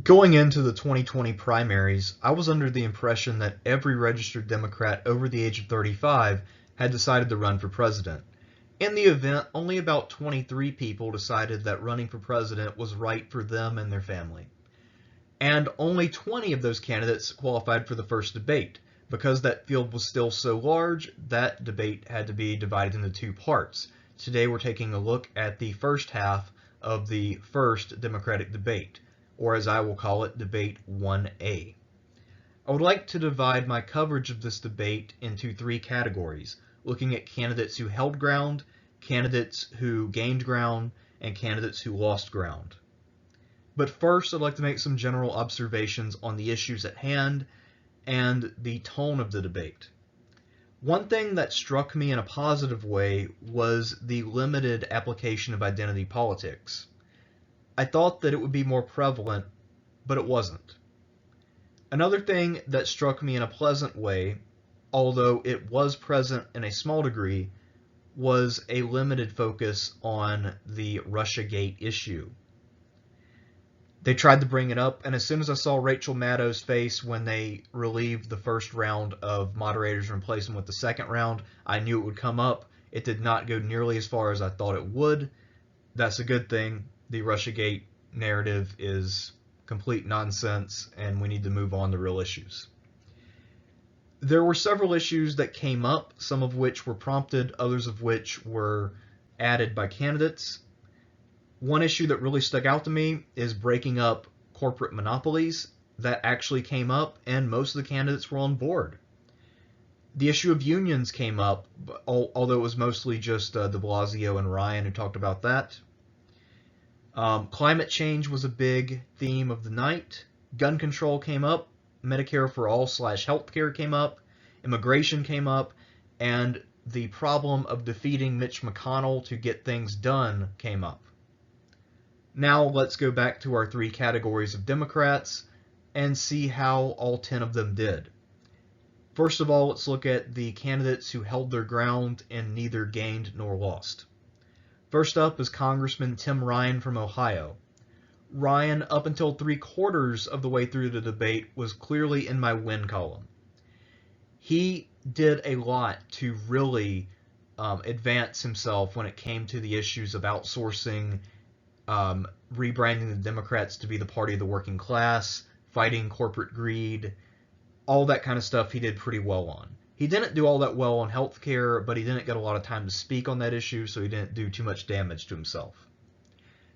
Going into the 2020 primaries, I was under the impression that every registered Democrat over the age of 35 had decided to run for president. In the event, only about 23 people decided that running for president was right for them and their family. And only 20 of those candidates qualified for the first debate. Because that field was still so large, that debate had to be divided into two parts. Today we're taking a look at the first half of the first Democratic debate, or as I will call it, Debate 1A. I would like to divide my coverage of this debate into three categories, looking at candidates who held ground, candidates who gained ground, and candidates who lost ground. But first, I'd like to make some general observations on the issues at hand and the tone of the debate. One thing that struck me in a positive way was the limited application of identity politics. I thought that it would be more prevalent, but it wasn't. Another thing that struck me in a pleasant way, although it was present in a small degree, was a limited focus on the Russiagate issue. They tried to bring it up, and as soon as I saw Rachel Maddow's face when they relieved the first round of moderators and replaced them with the second round, I knew it would come up. It did not go nearly as far as I thought it would. That's a good thing. The Russiagate narrative is complete nonsense, and we need to move on to real issues. There were several issues that came up, some of which were prompted, others of which were added by candidates. One issue that really stuck out to me is breaking up corporate monopolies. That actually came up, and most of the candidates were on board. The issue of unions came up, although it was mostly just de Blasio and Ryan who talked about that. Climate change was a big theme of the night. Gun control came up. Medicare for All / healthcare came up. Immigration came up. And the problem of defeating Mitch McConnell to get things done came up. Now let's go back to our three categories of Democrats and see how all 10 of them did. First of all, let's look at the candidates who held their ground and neither gained nor lost. First up is Congressman Tim Ryan from Ohio. Ryan, up until 3/4 of the way through the debate, was clearly in my win column. He did a lot to really advance himself when it came to the issues of outsourcing, rebranding the Democrats to be the party of the working class, fighting corporate greed, all that kind of stuff he did pretty well on. He didn't do all that well on healthcare, but he didn't get a lot of time to speak on that issue, so he didn't do too much damage to himself.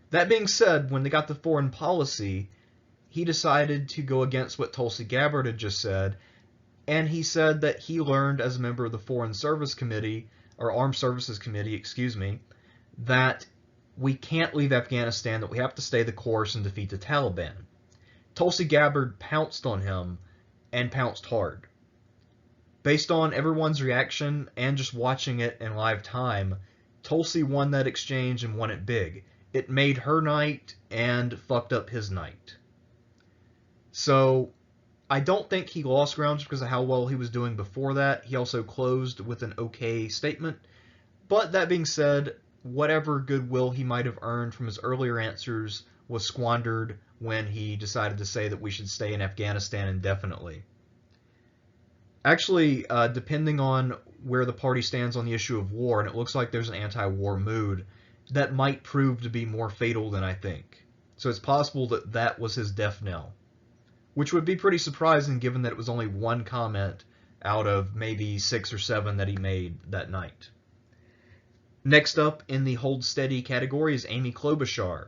That being said, when they got to foreign policy, he decided to go against what Tulsi Gabbard had just said, and he said that he learned as a member of the Foreign Service Committee, or Armed Services Committee, excuse me, that we can't leave Afghanistan, that we have to stay the course and defeat the Taliban. Tulsi Gabbard pounced on him, and pounced hard. Based on everyone's reaction and just watching it in live time, Tulsi won that exchange and won it big. It made her night and fucked up his night. So I don't think he lost ground just because of how well he was doing before that. He also closed with an okay statement. But that being said, whatever goodwill he might have earned from his earlier answers was squandered when he decided to say that we should stay in Afghanistan indefinitely. Actually, depending on where the party stands on the issue of war, and it looks like there's an anti-war mood, that might prove to be more fatal than I think. So it's possible that that was his death knell, which would be pretty surprising given that it was only one comment out of maybe 6 or 7 that he made that night. Next up in the hold steady category is Amy Klobuchar.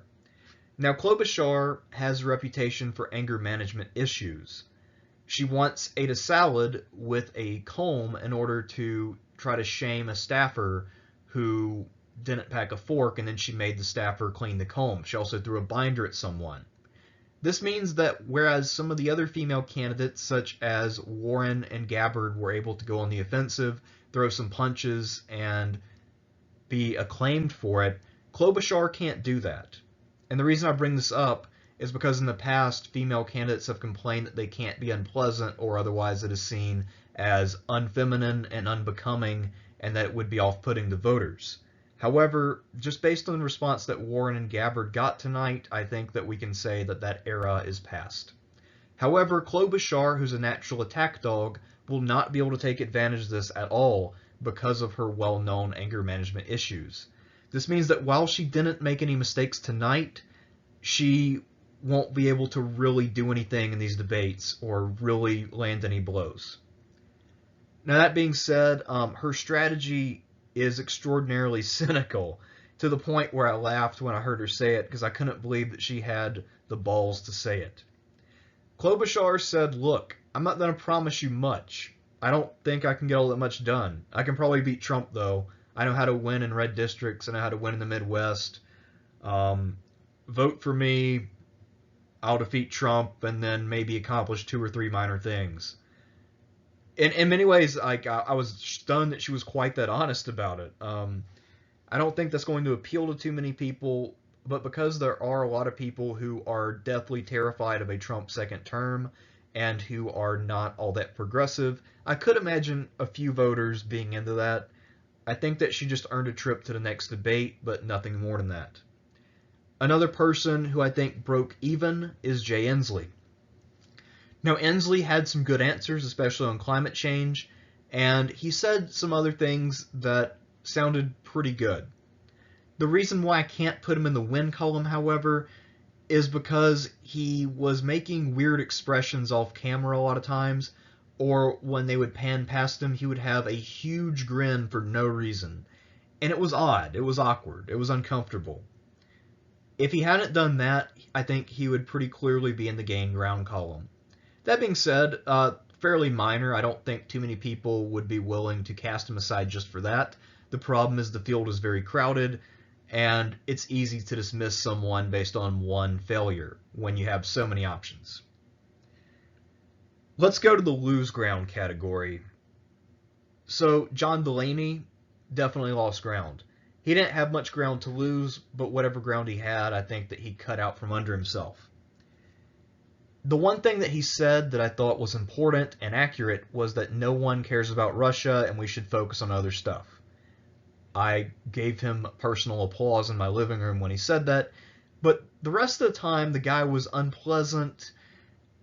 Now, Klobuchar has a reputation for anger management issues. She once ate a salad with a comb in order to try to shame a staffer who didn't pack a fork, and then she made the staffer clean the comb. She also threw a binder at someone. This means that whereas some of the other female candidates, such as Warren and Gabbard, were able to go on the offensive, throw some punches, and be acclaimed for it, Klobuchar can't do that. And the reason I bring this up is because in the past, female candidates have complained that they can't be unpleasant, or otherwise it is seen as unfeminine and unbecoming, and that it would be off-putting to voters. However, just based on the response that Warren and Gabbard got tonight, I think that we can say that that era is past. However, Klobuchar, who's a natural attack dog, will not be able to take advantage of this at all because of her well-known anger management issues. This means that while she didn't make any mistakes tonight, she won't be able to really do anything in these debates or really land any blows. Now, that being said, her strategy is extraordinarily cynical, to the point where I laughed when I heard her say it because I couldn't believe that she had the balls to say it. Klobuchar said, "Look, I'm not going to promise you much. I don't think I can get all that much done. I can probably beat Trump, though. I know how to win in red districts. I know how to win in the Midwest. Vote for me. I'll defeat Trump and then maybe accomplish 2 or 3 minor things." In many ways, like I was stunned that she was quite that honest about it. I don't think that's going to appeal to too many people, but because there are a lot of people who are deathly terrified of a Trump second term and who are not all that progressive, I could imagine a few voters being into that. I think that she just earned a trip to the next debate, but nothing more than that. Another person who I think broke even is Jay Inslee. Now, Inslee had some good answers, especially on climate change, and he said some other things that sounded pretty good. The reason why I can't put him in the win column, however, is because he was making weird expressions off camera a lot of times, or when they would pan past him, he would have a huge grin for no reason. And it was odd, it was awkward, it was uncomfortable. If he hadn't done that, I think he would pretty clearly be in the gain ground column. That being said, fairly minor. I don't think too many people would be willing to cast him aside just for that. The problem is the field is very crowded, and it's easy to dismiss someone based on one failure when you have so many options. Let's go to the lose ground category. So John Delaney definitely lost ground. He didn't have much ground to lose, but whatever ground he had, I think that he cut out from under himself. The one thing that he said that I thought was important and accurate was that no one cares about Russia and we should focus on other stuff. I gave him personal applause in my living room when he said that, but the rest of the time the guy was unpleasant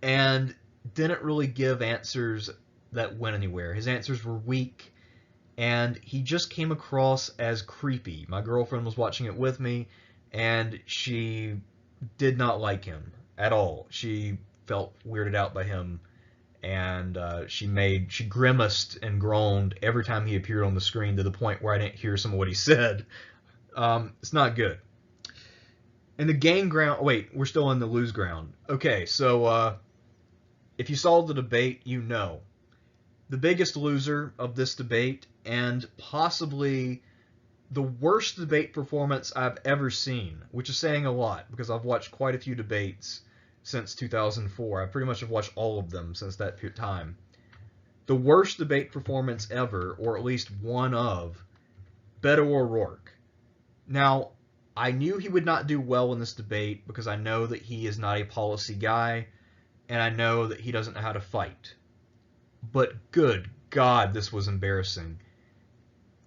and didn't really give answers that went anywhere. His answers were weak, and he just came across as creepy. My girlfriend was watching it with me, and she did not like him at all. She felt weirded out by him, and she grimaced and groaned every time he appeared on the screen, to the point where I didn't hear some of what he said. It's not good. In the gain ground, wait, we're still in the lose ground. Okay, so if you saw the debate, you know. The biggest loser of this debate, and possibly the worst debate performance I've ever seen, which is saying a lot because I've watched quite a few debates since 2004. I pretty much have watched all of them since that time. The worst debate performance ever, or at least one of, Beto O'Rourke. Now, I knew he would not do well in this debate because I know that he is not a policy guy, and I know that he doesn't know how to fight. But good God, this was embarrassing.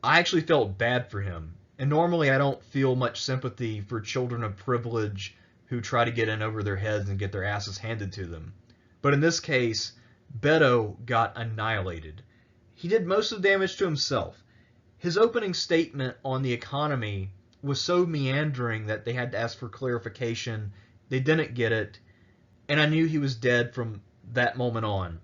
I actually felt bad for him, and normally I don't feel much sympathy for children of privilege who try to get in over their heads and get their asses handed to them. But in this case, Beto got annihilated. He did most of the damage to himself. His opening statement on the economy was so meandering that they had to ask for clarification. They didn't get it, and I knew he was dead from that moment on.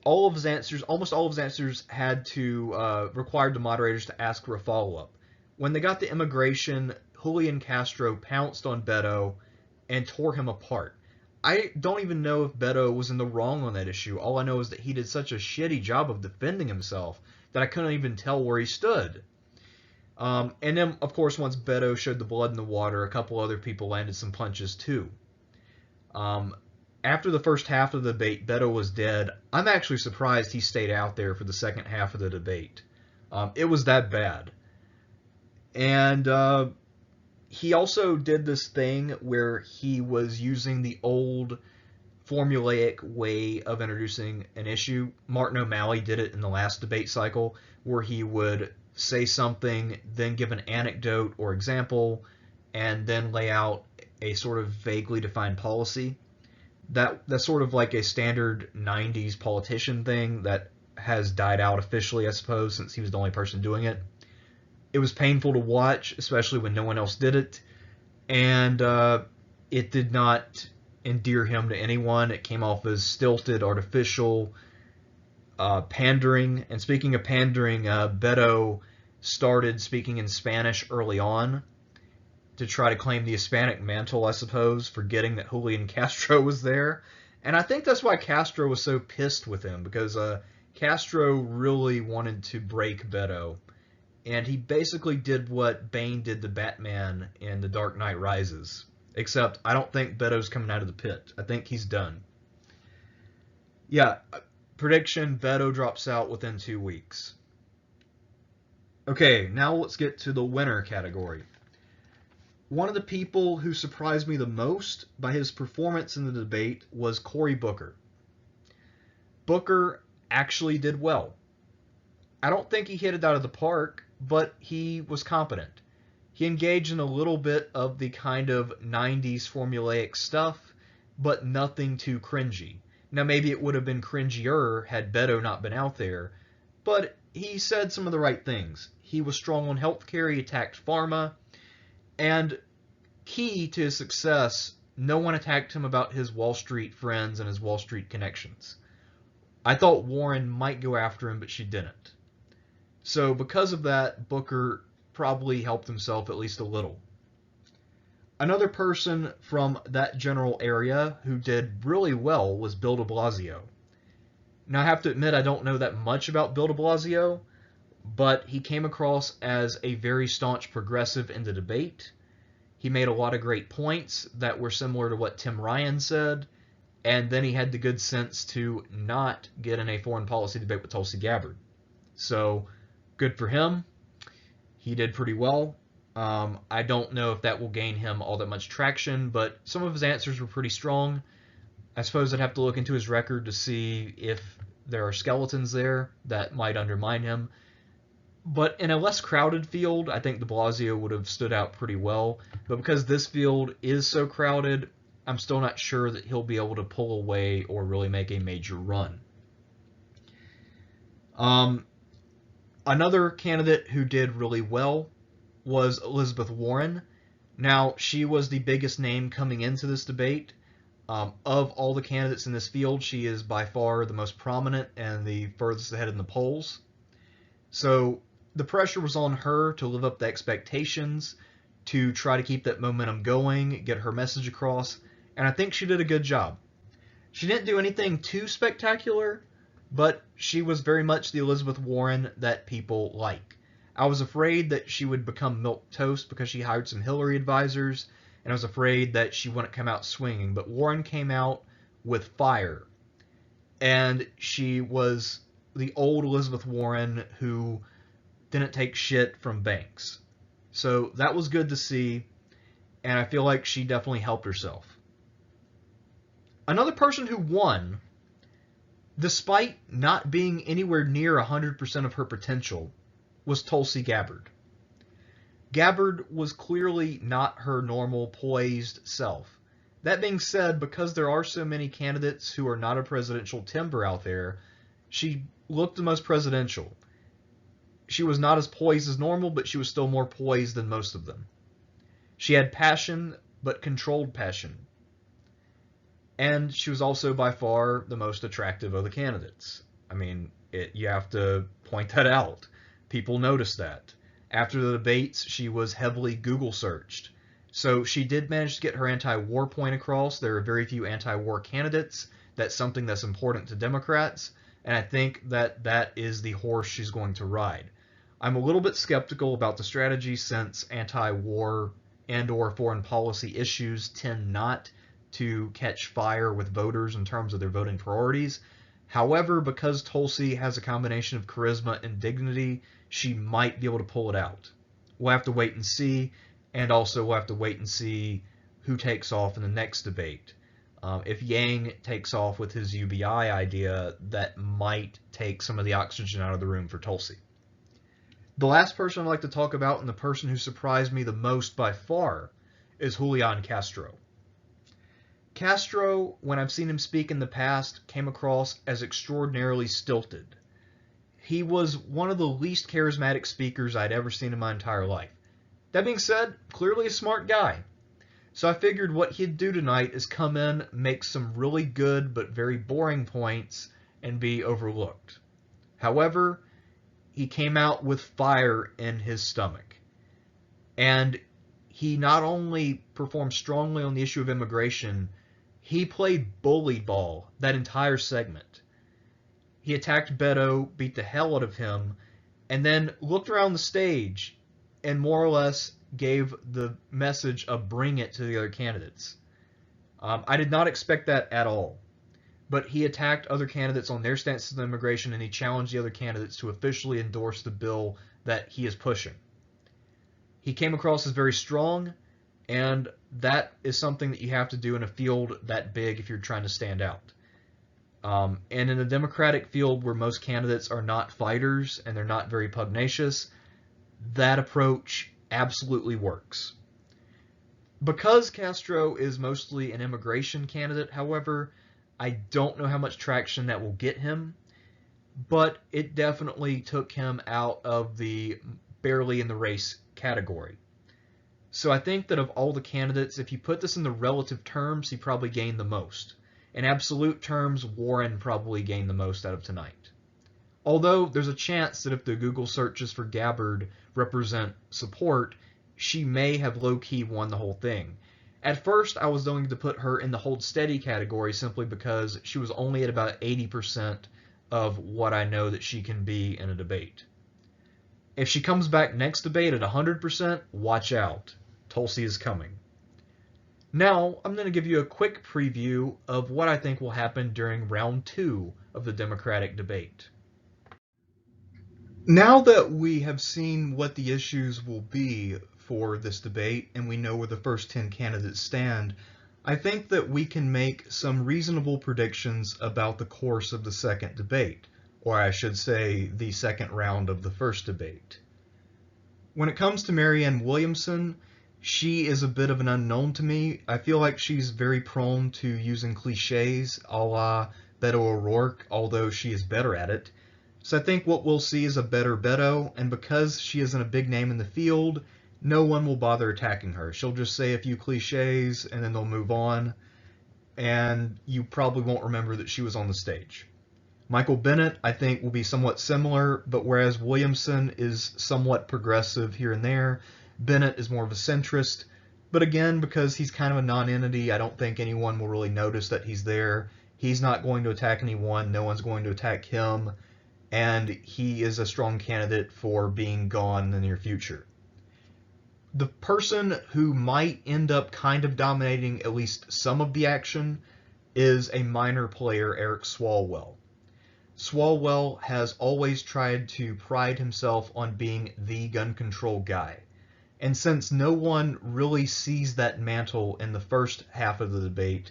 All of his answers, almost all of his answers, had to required the moderators to ask for a follow-up. When they got to immigration, Julian Castro pounced on Beto and tore him apart. I don't even know if Beto was in the wrong on that issue. All I know is that he did such a shitty job of defending himself that I couldn't even tell where he stood. And then, of course, once Beto showed the blood in the water, a couple other people landed some punches too. After the first half of the debate, Beto was dead. I'm actually surprised he stayed out there for the second half of the debate. It was that bad. And he also did this thing where he was using the old formulaic way of introducing an issue. Martin O'Malley did it in the last debate cycle, where he would say something, then give an anecdote or example, and then lay out a sort of vaguely defined policy. That's sort of like a standard 90s politician thing that has died out officially, I suppose, since he was the only person doing it. It was painful to watch, especially when no one else did it, and it did not endear him to anyone. It came off as stilted, artificial, pandering. And speaking of pandering, Beto started speaking in Spanish early on to try to claim the Hispanic mantle, I suppose, forgetting that Julian Castro was there. And I think that's why Castro was so pissed with him, because Castro really wanted to break Beto. And he basically did what Bane did to Batman in The Dark Knight Rises. Except I don't think Beto's coming out of the pit. I think he's done. Yeah, prediction, Beto drops out within 2 weeks. Okay, now let's get to the winner category. One of the people who surprised me the most by his performance in the debate was Cory Booker. Booker actually did well. I don't think he hit it out of the park, but he was competent. He engaged in a little bit of the kind of 90s formulaic stuff, but nothing too cringy. Now, maybe it would have been cringier had Beto not been out there, but he said some of the right things. He was strong on healthcare, he attacked pharma, and key to his success, no one attacked him about his Wall Street friends and his Wall Street connections. I thought Warren might go after him, but she didn't. So because of that, Booker probably helped himself at least a little. Another person from that general area who did really well was Bill de Blasio. Now, I have to admit I don't know that much about Bill de Blasio, but he came across as a very staunch progressive in the debate. He made a lot of great points that were similar to what Tim Ryan said, and then he had the good sense to not get in a foreign policy debate with Tulsi Gabbard. So, good for him. He did pretty well. I don't know if that will gain him all that much traction, but some of his answers were pretty strong. I suppose I'd have to look into his record to see if there are skeletons there that might undermine him. But in a less crowded field, I think de Blasio would have stood out pretty well. But because this field is so crowded, I'm still not sure that he'll be able to pull away or really make a major run. Another candidate who did really well was Elizabeth Warren. Now, she was the biggest name coming into this debate. Of all the candidates in this field, she is by far the most prominent and the furthest ahead in the polls. So the pressure was on her to live up to expectations, to try to keep that momentum going, get her message across, and I think she did a good job. She didn't do anything too spectacular, but she was very much the Elizabeth Warren that people like. I was afraid that she would become milquetoast because she hired some Hillary advisors, and I was afraid that she wouldn't come out swinging, but Warren came out with fire. And she was the old Elizabeth Warren who didn't take shit from Banks. So that was good to see, and I feel like she definitely helped herself. Another person who won, despite not being anywhere near 100% of her potential, was Tulsi Gabbard. Gabbard was clearly not her normal poised self. That being said, because there are so many candidates who are not a presidential timber out there, she looked the most presidential. She was not as poised as normal, but she was still more poised than most of them. She had passion, but controlled passion. And she was also by far the most attractive of the candidates. I mean, you have to point that out. People noticed that. After the debates, she was heavily Google searched. So she did manage to get her anti-war point across. There are very few anti-war candidates. That's something that's important to Democrats. And I think that that is the horse she's going to ride. I'm a little bit skeptical about the strategy since anti-war and/or foreign policy issues tend not to catch fire with voters in terms of their voting priorities. However, because Tulsi has a combination of charisma and dignity, she might be able to pull it out. We'll have to wait and see, and also we'll have to wait and see who takes off in the next debate. If Yang takes off with his UBI idea, that might take some of the oxygen out of the room for Tulsi. The last person I'd like to talk about, and the person who surprised me the most by far, is Julian Castro. Castro, when I've seen him speak in the past, came across as extraordinarily stilted. He was one of the least charismatic speakers I'd ever seen in my entire life. That being said, clearly a smart guy. So I figured what he'd do tonight is come in, make some really good but very boring points, and be overlooked. However, he came out with fire in his stomach. And he not only performed strongly on the issue of immigration, he played bully ball that entire segment. He attacked Beto, beat the hell out of him, and then looked around the stage and more or less gave the message of bring it to the other candidates. I did not expect that at all. But he attacked other candidates on their stances on immigration, and he challenged the other candidates to officially endorse the bill that he is pushing. He came across as very strong, and that is something that you have to do in a field that big if you're trying to stand out. And in a Democratic field where most candidates are not fighters and they're not very pugnacious, that approach absolutely works. Because Castro is mostly an immigration candidate, however, I don't know how much traction that will get him, but it definitely took him out of the barely in the race category. So I think that of all the candidates, if you put this in the relative terms, he probably gained the most. In absolute terms, Warren probably gained the most out of tonight. Although there's a chance that if the Google searches for Gabbard represent support, she may have low-key won the whole thing. At first, I was going to put her in the hold steady category simply because she was only at about 80% of what I know that she can be in a debate. If she comes back next debate at 100%, watch out. Tulsi is coming. Now, I'm going to give you a quick preview of what I think will happen during round 2 of the Democratic debate. Now that we have seen what the issues will be for this debate and we know where the first 10 candidates stand, I think that we can make some reasonable predictions about the course of the second debate, or I should say the second round of the first debate. When it comes to Marianne Williamson, she is a bit of an unknown to me. I feel like she's very prone to using cliches a la Beto O'Rourke, although she is better at it. So I think what we'll see is a better Beto, and because she isn't a big name in the field, no one will bother attacking her. She'll just say a few cliches, and then they'll move on, and you probably won't remember that she was on the stage. Michael Bennet, I think, will be somewhat similar, but whereas Williamson is somewhat progressive here and there, Bennet is more of a centrist. But again, because he's kind of a non-entity, I don't think anyone will really notice that he's there. He's not going to attack anyone. No one's going to attack him. And he is a strong candidate for being gone in the near future. The person who might end up kind of dominating at least some of the action is a minor player, Eric Swalwell. Swalwell has always tried to pride himself on being the gun control guy. And since no one really sees that mantle in the first half of the debate,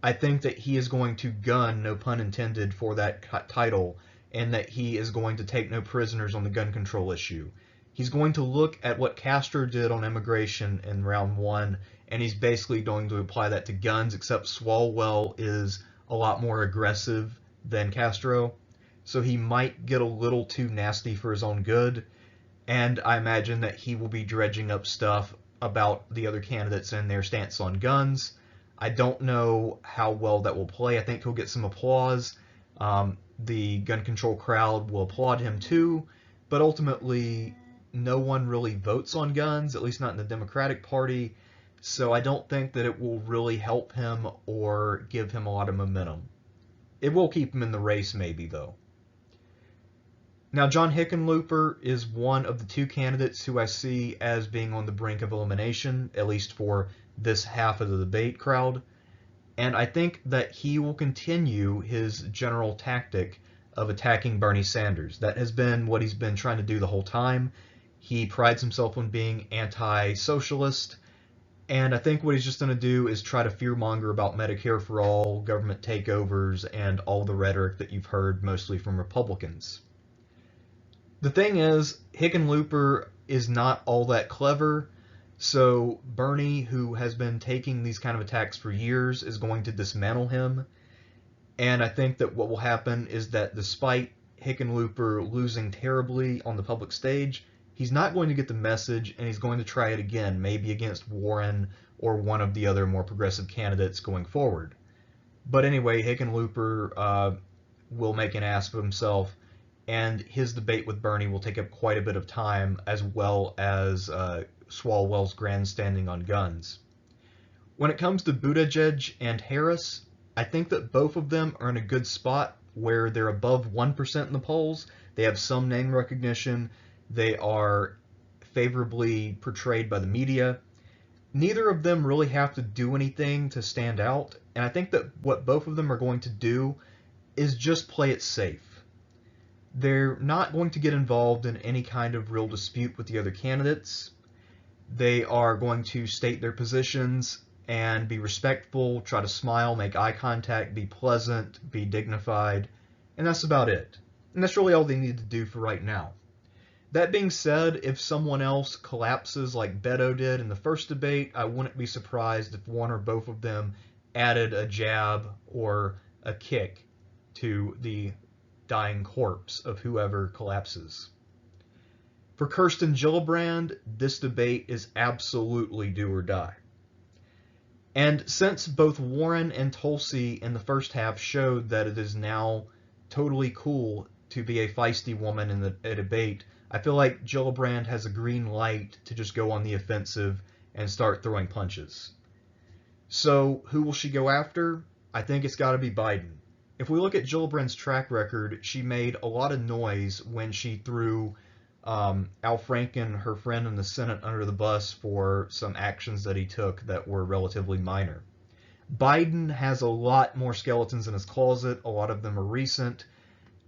I think that he is going to gun, no pun intended, for that title, and that he is going to take no prisoners on the gun control issue. He's going to look at what Castro did on immigration in round 1, and he's basically going to apply that to guns, except Swalwell is a lot more aggressive than Castro, so he might get a little too nasty for his own good, and I imagine that he will be dredging up stuff about the other candidates and their stance on guns. I don't know how well that will play. I think he'll get some applause. The gun control crowd will applaud him too, but ultimately no one really votes on guns, at least not in the Democratic Party, so I don't think that it will really help him or give him a lot of momentum. It will keep him in the race maybe, though. Now, John Hickenlooper is one of the 2 candidates who I see as being on the brink of elimination, at least for this half of the debate crowd. And I think that he will continue his general tactic of attacking Bernie Sanders. That has been what he's been trying to do the whole time. He prides himself on being anti-socialist, and I think what he's just going to do is try to fearmonger about Medicare for all, government takeovers, and all the rhetoric that you've heard mostly from Republicans. The thing is, Hickenlooper is not all that clever, so Bernie, who has been taking these kind of attacks for years, is going to dismantle him. And I think that what will happen is that despite Hickenlooper losing terribly on the public stage, he's not going to get the message, and he's going to try it again, maybe against Warren or one of the other more progressive candidates going forward. But anyway, Hickenlooper will make an ass of himself, and his debate with Bernie will take up quite a bit of time, as well as Swalwell's grandstanding on guns. When it comes to Buttigieg and Harris, I think that both of them are in a good spot where they're above 1% in the polls. They have some name recognition. They are favorably portrayed by the media. Neither of them really have to do anything to stand out, and I think that what both of them are going to do is just play it safe. They're not going to get involved in any kind of real dispute with the other candidates. They are going to state their positions and be respectful, try to smile, make eye contact, be pleasant, be dignified, and that's about it. And that's really all they need to do for right now. That being said, if someone else collapses like Beto did in the first debate, I wouldn't be surprised if one or both of them added a jab or a kick to the dying corpse of whoever collapses. For Kirsten Gillibrand, this debate is absolutely do or die. And since both Warren and Tulsi in the first half showed that it is now totally cool to be a feisty woman in a debate, I feel like Gillibrand has a green light to just go on the offensive and start throwing punches. So who will she go after? I think it's got to be Biden. If we look at Gillibrand's track record, she made a lot of noise when she threw Al Franken, her friend in the Senate, under the bus for some actions that he took that were relatively minor. Biden has a lot more skeletons in his closet. A lot of them are recent,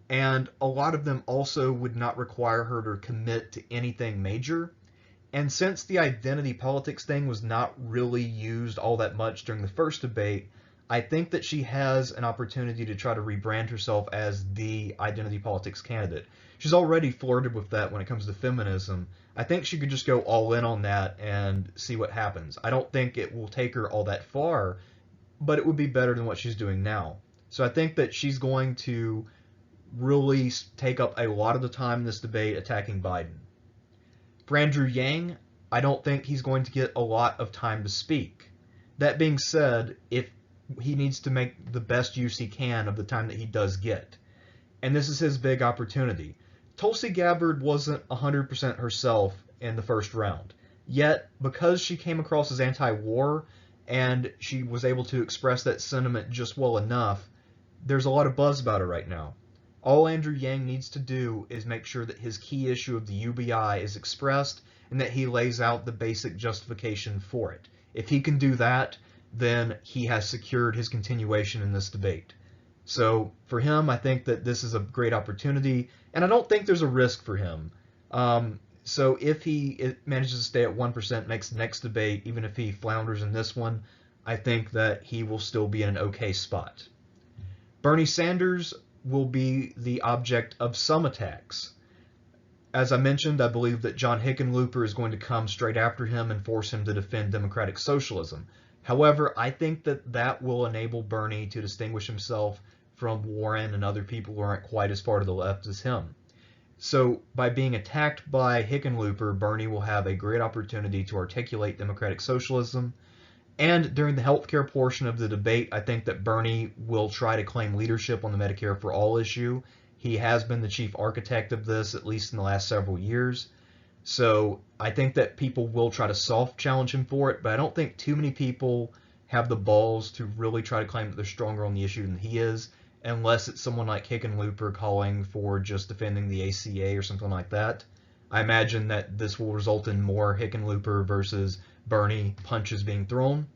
and a lot of them also would not require her to commit to anything major. And since the identity politics thing was not really used all that much during the first debate, I think that she has an opportunity to try to rebrand herself as the identity politics candidate. She's already flirted with that when it comes to feminism. I think she could just go all in on that and see what happens. I don't think it will take her all that far, but it would be better than what she's doing now. So I think that she's going to really take up a lot of the time in this debate attacking Biden. For Andrew Yang, I don't think he's going to get a lot of time to speak. That being said, if he needs to make the best use he can of the time that he does get. And this is his big opportunity. Tulsi Gabbard wasn't 100% herself in the first round. Yet, because she came across as anti-war and she was able to express that sentiment just well enough, there's a lot of buzz about her right now. All Andrew Yang needs to do is make sure that his key issue of the UBI is expressed and that he lays out the basic justification for it. If he can do that, then he has secured his continuation in this debate. So for him, I think that this is a great opportunity, and I don't think there's a risk for him. So if he manages to stay at 1%, makes the next debate, even if he flounders in this one, I think that he will still be in an okay spot. Bernie Sanders will be the object of some attacks. As I mentioned, I believe that John Hickenlooper is going to come straight after him and force him to defend democratic socialism. However, I think that that will enable Bernie to distinguish himself from Warren and other people who aren't quite as far to the left as him. So by being attacked by Hickenlooper, Bernie will have a great opportunity to articulate democratic socialism. And during the healthcare portion of the debate, I think that Bernie will try to claim leadership on the Medicare for All issue. He has been the chief architect of this, at least in the last several years. So I think that people will try to soft challenge him for it, but I don't think too many people have the balls to really try to claim that they're stronger on the issue than he is, unless it's someone like Hickenlooper calling for just defending the ACA or something like that. I imagine that this will result in more Hickenlooper versus Bernie punches being thrown.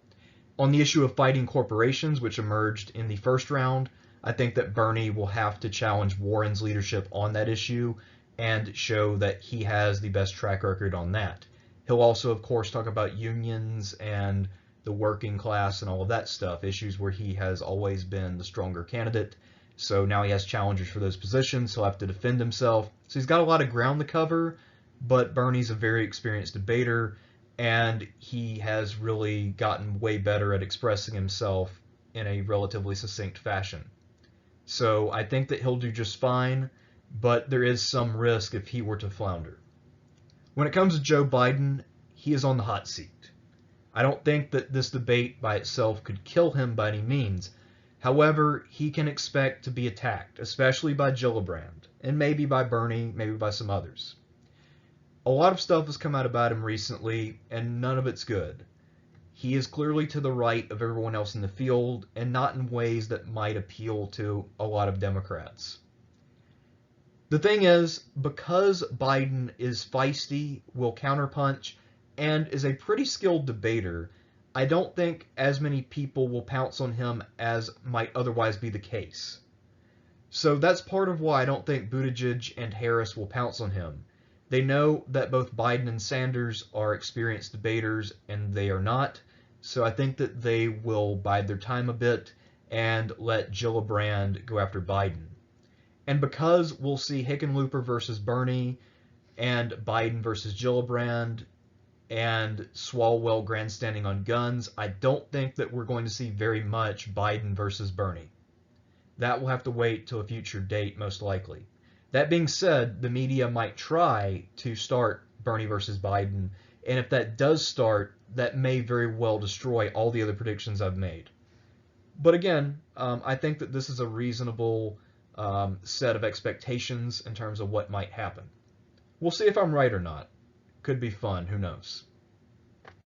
On the issue of fighting corporations, which emerged in the first round, I think that Bernie will have to challenge Warren's leadership on that issue and show that he has the best track record on that. He'll also, of course, talk about unions and the working class and all of that stuff, issues where he has always been the stronger candidate. So now he has challengers for those positions. He'll have to defend himself. So he's got a lot of ground to cover, but Bernie's a very experienced debater, and he has really gotten way better at expressing himself in a relatively succinct fashion. So I think that he'll do just fine, but there is some risk if he were to flounder. When it comes to Joe Biden, he is on the hot seat. I don't think that this debate by itself could kill him by any means. However, he can expect to be attacked, especially by Gillibrand, and maybe by Bernie, maybe by some others. A lot of stuff has come out about him recently, and none of it's good. He is clearly to the right of everyone else in the field, and not in ways that might appeal to a lot of Democrats. The thing is, because Biden is feisty, will counterpunch, and is a pretty skilled debater, I don't think as many people will pounce on him as might otherwise be the case. So that's part of why I don't think Buttigieg and Harris will pounce on him. They know that both Biden and Sanders are experienced debaters, and they are not. So I think that they will bide their time a bit and let Gillibrand go after Biden. And because we'll see Hickenlooper versus Bernie, and Biden versus Gillibrand, and Swalwell grandstanding on guns, I don't think that we're going to see very much Biden versus Bernie. That will have to wait till a future date, most likely. That being said, the media might try to start Bernie versus Biden, and if that does start, that may very well destroy all the other predictions I've made. But again, I think that this is a reasonable set of expectations in terms of what might happen. We'll see if I'm right or not. Could be fun, who knows.